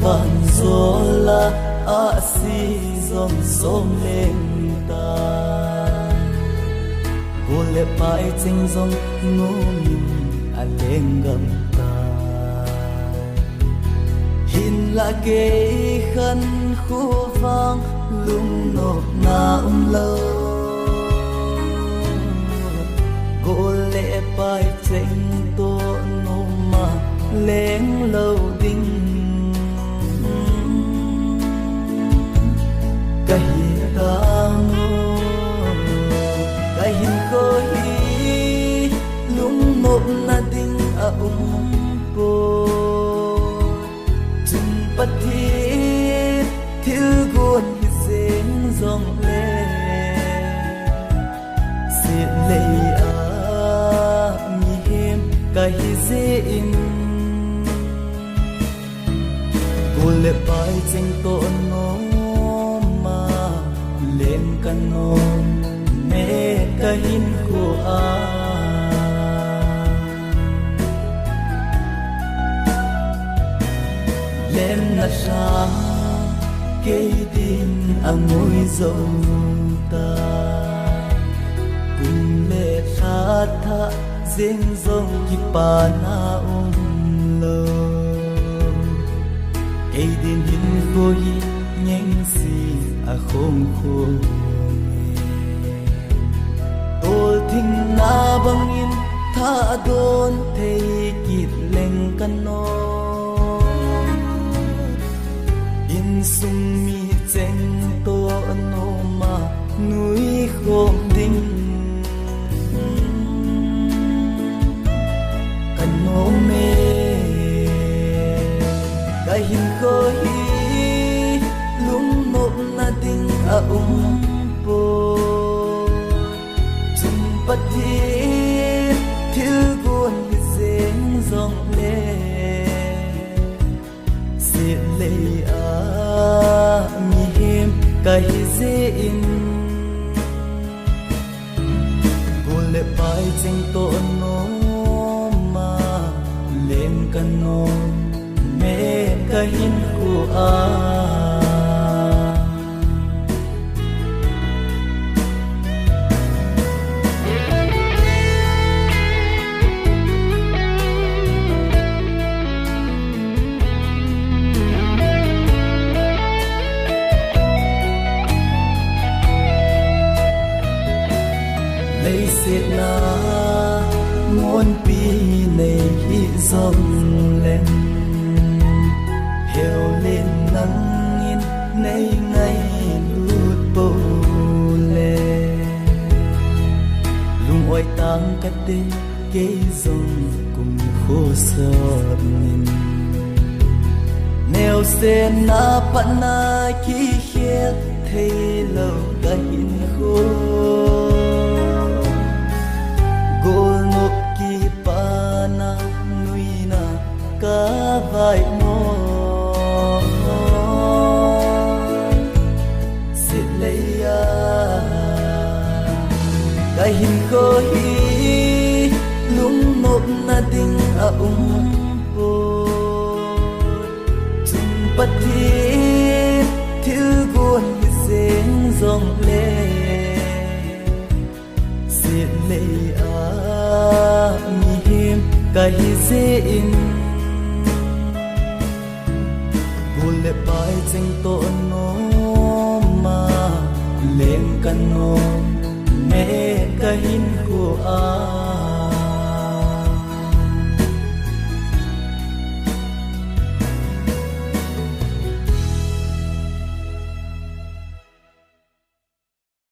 van zola a si zom som lên ta cô lệ pai chinh zom ngô min a lên gam ta hin la ke khan khu vang lung nộp na lo cô lệ pai chinh to no ma lên lâu đinh cái tang cái hin ko hi lung nộp na đinh a po chun pati thil gon hi zen zong le se le a mi hem cái hi ze in cô lệ pai chinh to no ma lên kan no me ka hin ko a lên na sa ke din angoi zo ta cùng lệ sa tha zeng zong ki pa na lo cây đêm hin khôi nhanh si à không khô tôi thinh na băng in tha đôn thấy kịp lên căn nô in sung mi chen to no ma núi khom đinh căn nô mê cái hin ko hi lung nộp na ding a po chum pati thil gon hi zen zong le se le a mi hem cái hi ze in cô lệ pai ching to no ma lên kan no me ka hin ko a lấy sẽ là muôn pi này hi dòng lên heo lên nắng in nay ngày lút bầu lệ lung oi tang cắt đê cây dòng cùng khô sợp nhìn neo sen na pan na ki khiết thấy lâu cả hin khô gol nộp ki pa na nui na cả vai mo cái hin ko hi lung nộp na ding a po chum pati thil gon hi zen zong le se le a mi hem cái hi ze in cô lệ pai ching to no ma lên kan no me ka hin ko a